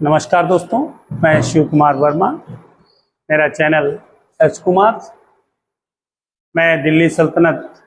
नमस्कार दोस्तों, मैं शिव कुमार वर्मा। मेरा चैनल एच कुमार। मैं दिल्ली सल्तनत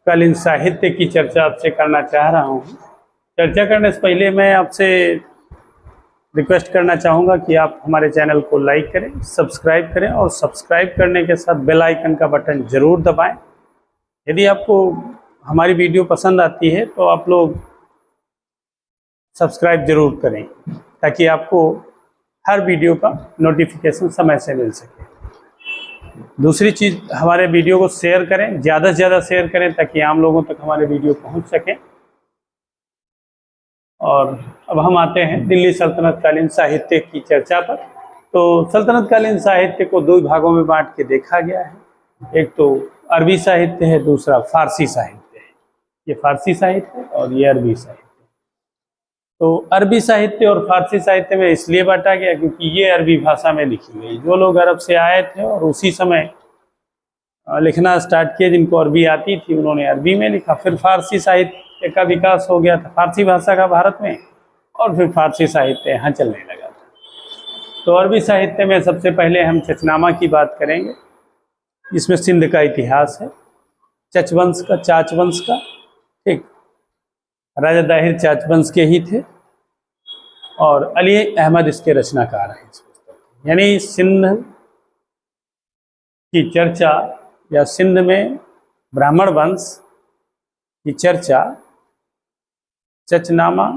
कालीन साहित्य की चर्चा आपसे करना चाह रहा हूँ। चर्चा करने से पहले मैं आपसे रिक्वेस्ट करना चाहूँगा कि आप हमारे चैनल को लाइक करें, सब्सक्राइब करें और सब्सक्राइब करने के साथ बेल आइकन का बटन ज़रूर दबाएं। यदि आपको हमारी वीडियो पसंद आती है तो आप लोग सब्सक्राइब जरूर करें ताकि आपको हर वीडियो का नोटिफिकेशन समय से मिल सके। दूसरी चीज़, हमारे वीडियो को शेयर करें, ज़्यादा से ज़्यादा शेयर करें ताकि आम लोगों तक हमारे वीडियो पहुंच सकें। और अब हम आते हैं दिल्ली सल्तनत कालीन साहित्य की चर्चा पर। तो सल्तनत कालीन साहित्य को दो भागों में बांट के देखा गया है। एक तो अरबी साहित्य है, दूसरा फारसी साहित्य है। ये फारसी साहित्य है और ये अरबी साहित्य। तो अरबी साहित्य और फारसी साहित्य में इसलिए बांटा गया क्योंकि ये अरबी भाषा में लिखी गई। जो लोग अरब से आए थे और उसी समय लिखना स्टार्ट किए, जिनको अरबी आती थी, उन्होंने अरबी में लिखा। फिर फारसी साहित्य का विकास हो गया था फारसी भाषा का भारत में, और फिर फारसी साहित्य यहाँ चलने लगा था। तो अरबी साहित्य में सबसे पहले हम चचनामा की बात करेंगे। इसमें सिंध का इतिहास है, चच वंश का, चाच वंश का। ठीक, राजा दाहिर चाच वंश के ही थे और अली अहमद इसके रचनाकार हैं इस पुस्तक। यानी सिंध की चर्चा या सिंध में ब्राह्मण वंश की चर्चा चचनामा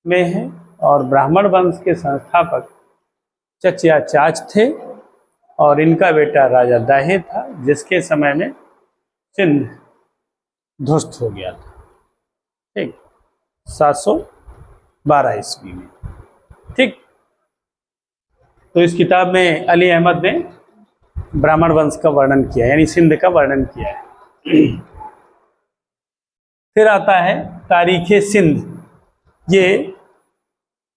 में है। और ब्राह्मण वंश के संस्थापक चच या चाच थे और इनका बेटा राजा दाहिर था, जिसके समय में सिंध ध्वस्त हो गया था। ठीक, 712 ईस्वी में। ठीक, तो इस किताब में अली अहमद ने ब्राह्मण वंश का वर्णन किया, यानी सिंध का वर्णन किया है। फिर आता है तारीख सिंध। ये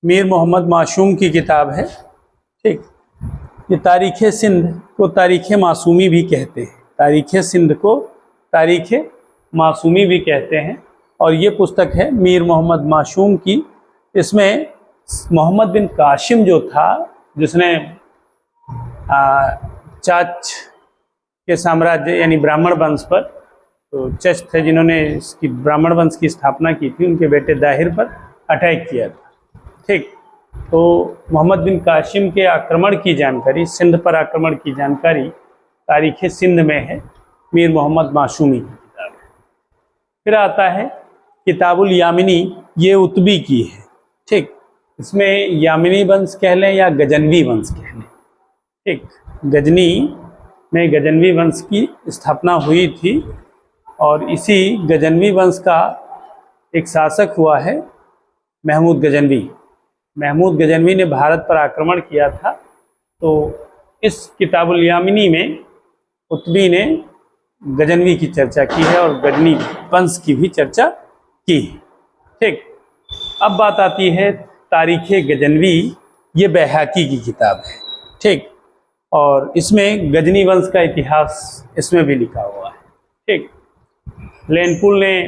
मीर मोहम्मद मासूम की किताब है। ठीक, ये तारीख सिंध को तारीख मासूमी भी कहते हैं। तारीख सिंध को तारीख मासूमी भी कहते हैं। और ये पुस्तक है मीर मोहम्मद मासूम की। इसमें मोहम्मद बिन कासिम जो था, जिसने चाच के साम्राज्य यानी ब्राह्मण वंश पर, तो चच थे जिन्होंने इसकी ब्राह्मण वंश की स्थापना की थी, उनके बेटे दाहिर पर अटैक किया था। ठीक, तो मोहम्मद बिन कासिम के आक्रमण की जानकारी, सिंध पर आक्रमण की जानकारी तारीख सिंध में है, मीर मोहम्मद मासूमी की किताब है। फिर आता है किताबुल यामिनी। ये उतबी की है। ठीक, इसमें यामिनी वंश कह लें या गजनवी वंश कह लें। ठीक, गजनी में गजनवी वंश की स्थापना हुई थी और इसी गजनवी वंश का एक शासक हुआ है महमूद गजनवी। महमूद गजनवी ने भारत पर आक्रमण किया था। तो इस किताबुल यामिनी में उतबी ने गजनवी की चर्चा की है और गजनी वंश की भी चर्चा की। ठीक, अब बात आती है तारीख गजनवी। ये बैहाकी की किताब है। ठीक, और इसमें गजनी वंश का इतिहास इसमें भी लिखा हुआ है। ठीक, लेनपुल ने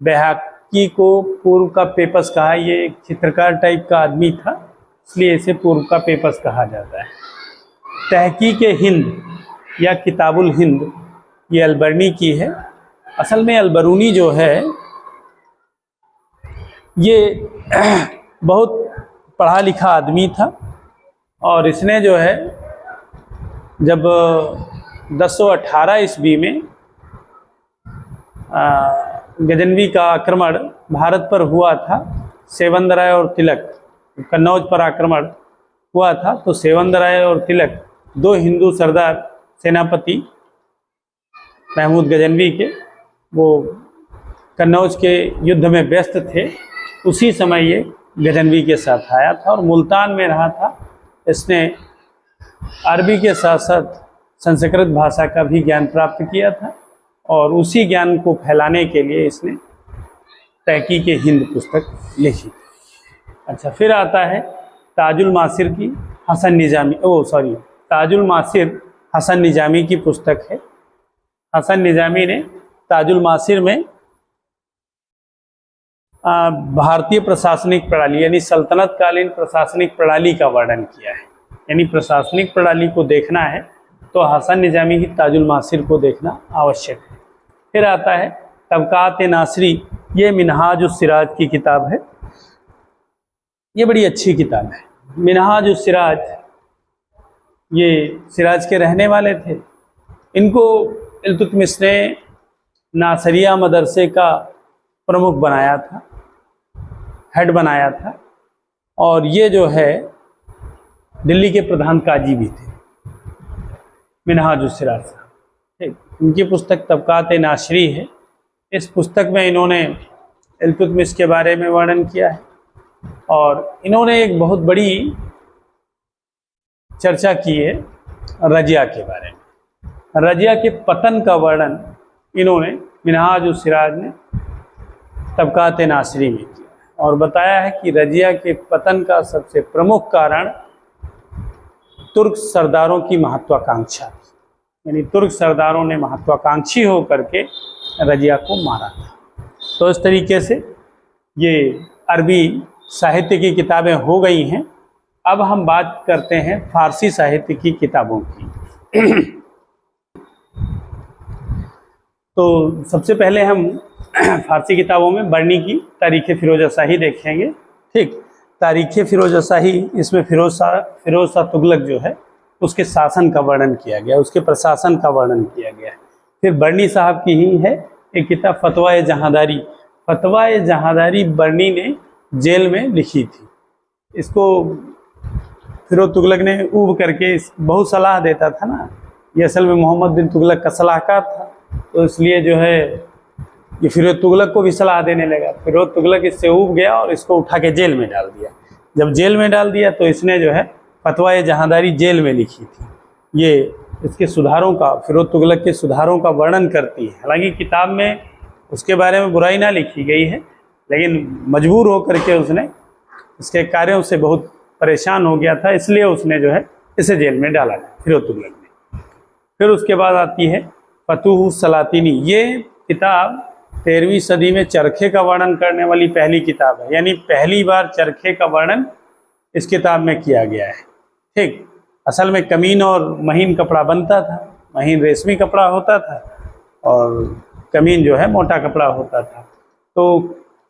बैहाकी को पूर्व का पेपस कहा। ये एक चित्रकार टाइप का आदमी था, इसलिए इसे पूर्व का पेपस कहा जाता है। तहकीक हिंद या किताबुल हिंद, ये अलबरनी की है। असल में अलबरूनी जो है ये बहुत पढ़ा लिखा आदमी था और इसने जो है जब 1018 ईस्वी में गजनवी का आक्रमण भारत पर हुआ था, सेवंदराय और तिलक, कन्नौज पर आक्रमण हुआ था, तो सेवंदराय और तिलक दो हिंदू सरदार सेनापति महमूद गजनवी के, वो कन्नौज के युद्ध में व्यस्त थे। उसी समय ये गजनवी के साथ आया था और मुल्तान में रहा था। इसने अरबी के साथ साथ संस्कृत भाषा का भी ज्ञान प्राप्त किया था और उसी ज्ञान को फैलाने के लिए इसने तहकीक हिंद पुस्तक लिखी। अच्छा, फिर आता है ताजुल मासिर की हसन निजामी, ताजुल मासिर हसन निजामी की पुस्तक है। हसन निजामी ने ताजुल मासिर में भारतीय प्रशासनिक प्रणाली यानी सल्तनत कालीन प्रशासनिक प्रणाली का वर्णन किया है। यानी प्रशासनिक प्रणाली को देखना है तो हसन निजामी की ताजुल मासिर को देखना आवश्यक है। फिर आता है तबकात नासरी, ये मिनहाजुस सिराज की किताब है। ये बड़ी अच्छी किताब है। मिनहाजुस सिराज, ये सिराज के रहने वाले थे। इनको इल्तुतमिश ने नासरिया मदरसे का प्रमुख बनाया था, हेड बनाया था, और ये जो है दिल्ली के प्रधान काजी भी थे मिनहाजुस सिराज साहब। ठीक, इनकी पुस्तक तबकात नासरी है। इस पुस्तक में इन्होंने इल्तुतमिश के बारे में वर्णन किया है और इन्होंने एक बहुत बड़ी चर्चा की है रजिया के बारे में। रजिया के पतन का वर्णन इन्होंने मिनहाजुस सिराज ने तबकात नासरी में किया और बताया है कि रजिया के पतन का सबसे प्रमुख कारण तुर्क सरदारों की महत्वाकांक्षा थी। यानी तुर्क सरदारों ने महत्वाकांक्षी होकर के रजिया को मारा था। तो इस तरीके से ये अरबी साहित्य की किताबें हो गई हैं। अब हम बात करते हैं फारसी साहित्य की किताबों की। तो सबसे पहले हम फारसी किताबों में बर्नी की तारीख़ फ़िरोज़ शाही देखेंगे। ठीक, तारीख़ फ़िरोज़ शाही, इसमें फ़िरोज़ शाह तुगलक जो है उसके शासन का वर्णन किया गया, उसके प्रशासन का वर्णन किया गया है। फिर बर्नी साहब की ही है एक किताब फतवाए जहांदारी। फतवाए जहांदारी बर्नी ने जेल में लिखी थी। इसको फ़िरोज़ तुगलक ने ऊब करके बहुत सलाह देता था ना, ये असल में मोहम्मद बिन तुगलक का सलाहकार था, तो इसलिए जो है ये फ़िरोज़ तुगलक को भी सलाह देने लगा। फ़िरोज़ तुगलक इससे ऊब गया और इसको उठा के जेल में डाल दिया। जब जेल में डाल दिया तो इसने जो है फतवाए जहांदारी जेल में लिखी थी। ये इसके सुधारों का, फ़िरोज़ तुगलक के सुधारों का वर्णन करती है। हालांकि किताब में उसके बारे में बुराई ना लिखी गई है, लेकिन मजबूर होकर के उसने इसके कार्यों से बहुत परेशान हो गया था, इसलिए उसने जो है इसे जेल में डाला फ़िरोज़ तुगलक ने। फिर उसके बाद आती है फतूह सलातिनी। ये किताब 13वीं सदी में चरखे का वर्णन करने वाली पहली किताब है। यानी पहली बार चरखे का वर्णन इस किताब में किया गया है। ठीक, असल में कमीन और महीन कपड़ा बनता था। महीन रेशमी कपड़ा होता था और कमीन जो है मोटा कपड़ा होता था। तो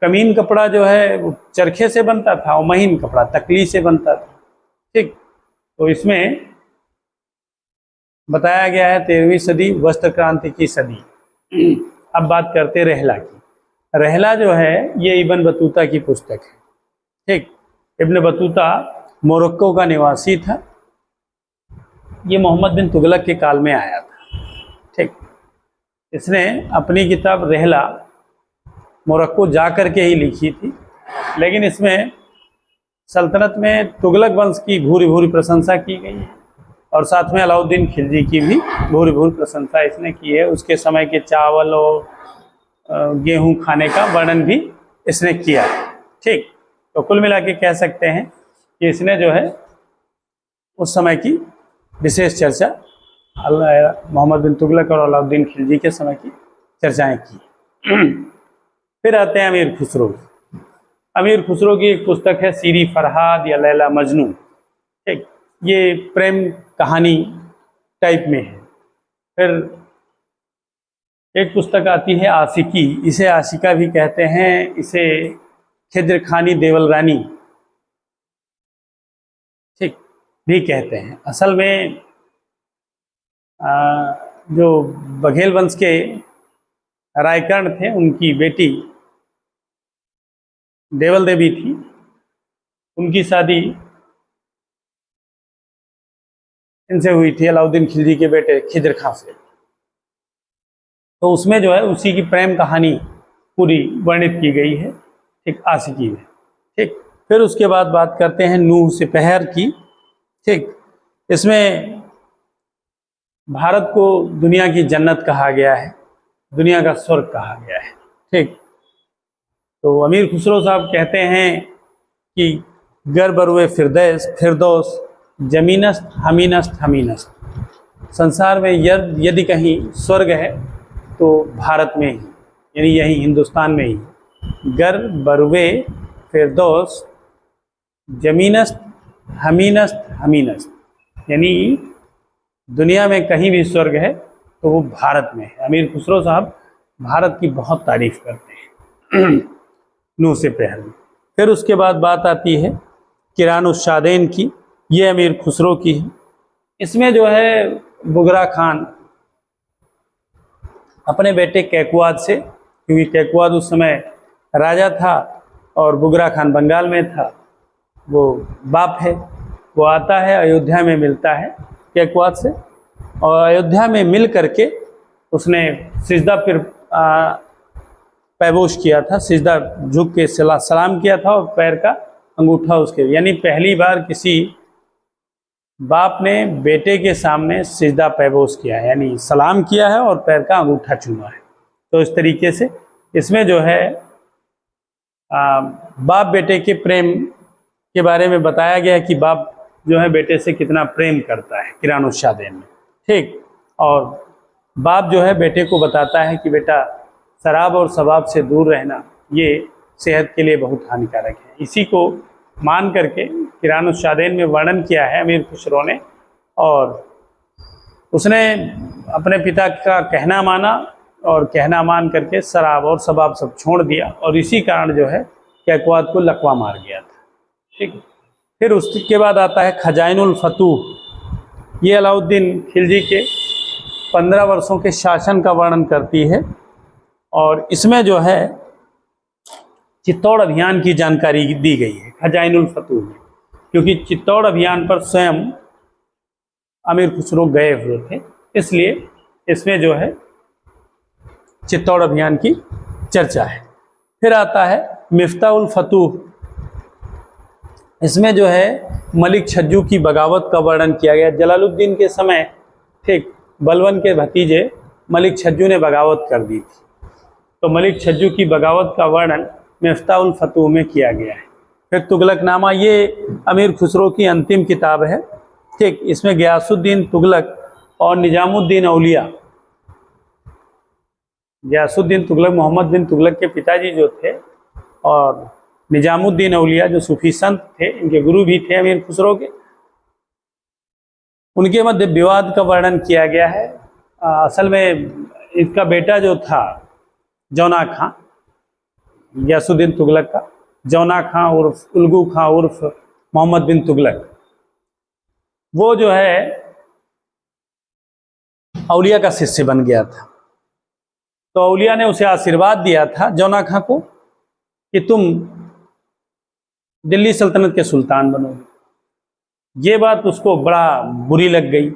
कमीन कपड़ा जो है वो चरखे से बनता था और महीन कपड़ा तकली से बनता था। ठीक, तो इसमें बताया गया है 13वीं सदी वस्त्र क्रांति की सदी। अब बात करते रहला की। रहला जो है ये इब्न बतूता की पुस्तक है। ठीक, इब्न बतूता मोरक्को का निवासी था। ये मोहम्मद बिन तुगलक के काल में आया था। ठीक, इसने अपनी किताब रहला मोरक्को जा कर के ही लिखी थी, लेकिन इसमें सल्तनत में तुगलक वंश की भूरी भूरी प्रशंसा की गई है और साथ में अलाउद्दीन खिलजी की भी भूरी भूरी प्रशंसा इसने की है। उसके समय के चावल और गेहूं खाने का वर्णन भी इसने किया है। ठीक, तो कुल मिला के कह सकते हैं कि इसने जो है उस समय की विशेष चर्चा मोहम्मद बिन तुगलक और अलाउद्दीन खिलजी के समय की चर्चाएं की। फिर आते हैं अमीर खुसरो। अमीर खुसरो की एक पुस्तक है सीरी फरहाद या लैला मजनू। ठीक, ये प्रेम कहानी टाइप में है। फिर एक पुस्तक आती है आशिकी। इसे आशिका भी कहते हैं, इसे खिद्र खानी देवल रानी ठीक भी कहते हैं। असल में जो बघेल वंश के रायकर्ण थे, उनकी बेटी देवल देवी थी, उनकी शादी इनसे हुई थी, अलाउद्दीन खिलजी के बेटे खिद्र खां से। तो उसमें जो है उसी की प्रेम कहानी पूरी वर्णित की गई है। ठीक, आशिकी में। ठीक, फिर उसके बाद बात करते हैं नूह सिपहर की। ठीक, इसमें भारत को दुनिया की जन्नत कहा गया है, दुनिया का स्वर्ग कहा गया है। ठीक, तो अमीर खुसरो साहब कहते हैं कि गर बरुए फिरदौस जमीनस्त हमीनस्त हमीनस्त। संसार में यदि कहीं स्वर्ग है तो भारत में ही, यानी यही हिंदुस्तान में ही। गर बरुवे फिरदौस जमीनस्त हमीनस्त हमीनस्त, यानी दुनिया में कहीं भी स्वर्ग है तो वो भारत में है। अमीर खुसरो साहब भारत की बहुत तारीफ करते हैं नूह से पहले। फिर उसके बाद बात आती है किरानुशादैन की, ये अमीर खुसरो की है। इसमें जो है बुगरा खान अपने बेटे कैकवाद से, क्योंकि कैकवाद उस समय राजा था और बुगरा खान बंगाल में था, वो बाप है, वो आता है अयोध्या में मिलता है कैकवाद से, और अयोध्या में मिल करके उसने सिजदा फिर पैबोश किया था, सिजदा झुक के सलाम किया था और पैर का अंगूठा उसके, यानी पहली बार किसी बाप ने बेटे के सामने सिजदा पैबोश किया है, यानी सलाम किया है और पैर का अंगूठा चूमा है। तो इस तरीके से इसमें जो है बाप बेटे के प्रेम के बारे में बताया गया है कि बाप जो है बेटे से कितना प्रेम करता है किरानुशादैन में, ठीक। और बाप जो है बेटे को बताता है कि बेटा शराब और शबाब से दूर रहना ये सेहत के लिए बहुत हानिकारक है। इसी को मान करके किरानुशादैन में वर्णन किया है अमीर खुसरो ने, और उसने अपने पिता का कहना माना और कहना मान करके शराब और शबाब सब छोड़ दिया, और इसी कारण जो है कैकवाद को लकवा मार गया था, ठीक। फिर उसके बाद आता है खजाइनुल फतूह, ये अलाउद्दीन खिलजी के 15 वर्षों के शासन का वर्णन करती है, और इसमें जो है चित्तौड़ अभियान की जानकारी दी गई है खजाइनुल फतूह में, क्योंकि चित्तौड़ अभियान पर स्वयं अमीर खुसरो गए हुए थे, इसलिए इसमें जो है चित्तौड़ अभियान की चर्चा है। फिर आता है मिफ्ताहुल फतूह, इसमें जो है मलिक छज्जू की बगावत का वर्णन किया गया। जलालुद्दीन के समय, ठीक, बलवन के भतीजे मलिक छज्जू ने बगावत कर दी थी, तो मलिक छज्जू की बगावत का वर्णन मिफ्ताहुल फतूह में किया गया है। फिर तुगलकनामा, ये अमीर खुसरो की अंतिम किताब है, ठीक। इसमें गयासुद्दीन तुगलक और निजामुद्दीन औलिया, गयासुद्दीन तुगलक मोहम्मद बिन तुगलक के पिताजी जो थे, और निजामुद्दीन औलिया जो सूफी संत थे, इनके गुरु भी थे अमीर खुसरो के, उनके मध्य विवाद का वर्णन किया गया है। असल में इसका बेटा जो था जौना खां, गयासुद्दीन तुगलक का, जौना खां उर्फ उल्गू खां उर्फ मोहम्मद बिन तुगलक, वो जो है औलिया का शिष्य बन गया था। तो औलिया ने उसे आशीर्वाद दिया था जौना खां को कि तुम दिल्ली सल्तनत के सुल्तान बनोगे। ये बात उसको बड़ा बुरी लग गई।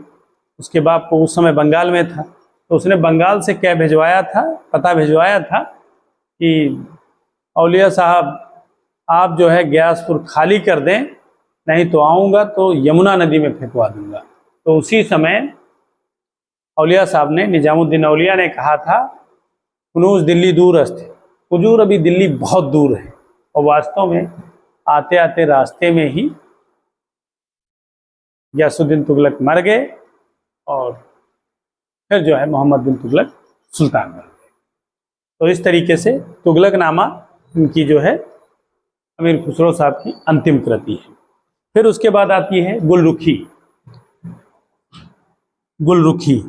उसके बाप को उस समय बंगाल में था, तो उसने बंगाल से क्या भिजवाया था, पता भिजवाया था कि औलिया साहब आप जो है ग्यासपुर खाली कर दें, नहीं तो आऊँगा तो यमुना नदी में फेंकवा दूंगा। तो उसी समय औलिया साहब ने, निजामुद्दीन औलिया ने कहा था, कुनूज दिल्ली दूर अस्थ, हुजूर अभी दिल्ली बहुत दूर है। और वास्तव में आते आते रास्ते में ही गयासुद्दीन तुगलक मर गए, और फिर जो है मोहम्मद बिन तुगलक सुल्तान बन गए। तो इस तरीके से तुगलकनामा इनकी जो है अमीर खुसरो साहब की अंतिम कृति है। फिर उसके बाद आती है गुलरुखी। गुलरुखी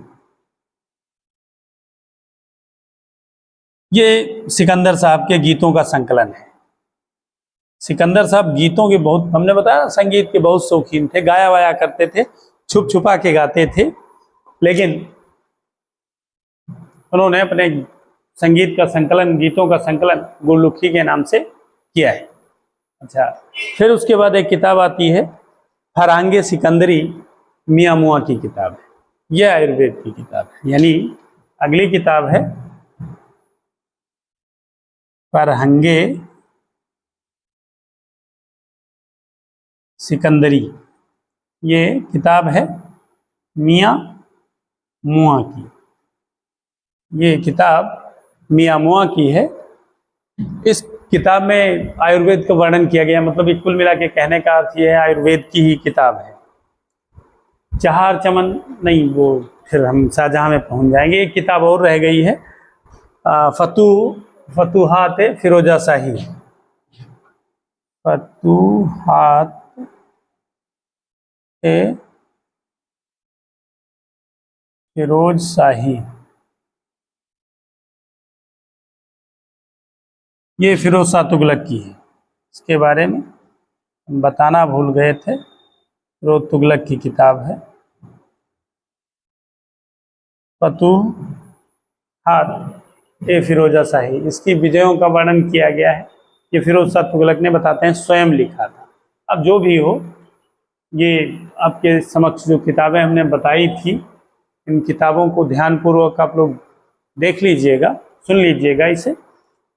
ये सिकंदर साहब के गीतों का संकलन है। सिकंदर साहब गीतों के बहुत, हमने बताया संगीत के बहुत शौकीन थे, गाया वाया करते थे, छुप छुपा के गाते थे, लेकिन उन्होंने अपने संगीत का संकलन, गीतों का संकलन गुलरुखी के नाम से किया है। अच्छा, फिर उसके बाद एक किताब आती है फरहांगे सिकंदरी, मियां मुआ की किताब है। यह आयुर्वेद की किताब है, यानी अगली किताब है फरहांगे सिकंदरी। ये किताब है मियां मुआ की। ये किताब मियां मुआ की है। इस किताब में आयुर्वेद का वर्णन किया गया, मतलब कुल मिला के कहने का अर्थ ये है आयुर्वेद की ही किताब है। चहार चमन नहीं, वो फिर हम शाहजहां में पहुंच जाएंगे। एक किताब और रह गई है फतूहात फिरोजा शाही, फतूहात फिरोज शाही, ये फिरोज शाह तुगलक की है। इसके बारे में हम बताना भूल गए थे। फिरोज तुगलक की किताब है फतूहात फिरोजा शाही। इसकी विजयों का वर्णन किया गया है। ये फिरोज शाह तुगलक ने बताते हैं स्वयं लिखा था। अब जो भी हो, ये आपके समक्ष जो किताबें हमने बताई थी, इन किताबों को ध्यानपूर्वक आप लोग देख लीजिएगा, सुन लीजिएगा इसे।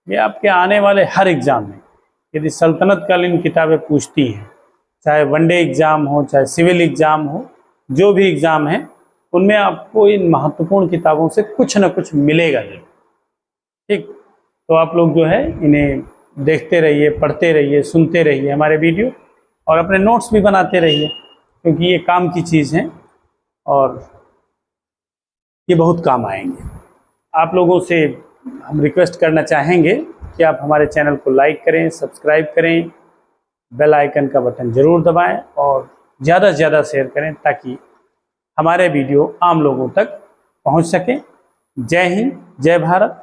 ये आपके आने वाले हर एग्ज़ाम में यदि सल्तनत कालीन किताबें पूछती हैं, चाहे वनडे एग्ज़ाम हो, चाहे सिविल एग्ज़ाम हो, जो भी एग्ज़ाम है उनमें आपको इन महत्वपूर्ण किताबों से कुछ न कुछ मिलेगा जरूर। ठीक, तो आप लोग जो है इन्हें देखते रहिए, पढ़ते रहिए, सुनते रहिए हमारे वीडियो, और अपने नोट्स भी बनाते रहिए, क्योंकि ये काम की चीज़ है और ये बहुत काम आएंगे। आप लोगों से हम रिक्वेस्ट करना चाहेंगे कि आप हमारे चैनल को लाइक करें, सब्सक्राइब करें, बेल आइकन का बटन ज़रूर दबाएं और ज़्यादा से ज़्यादा शेयर करें, ताकि हमारे वीडियो आम लोगों तक पहुंच सके। जय हिंद, जय भारत।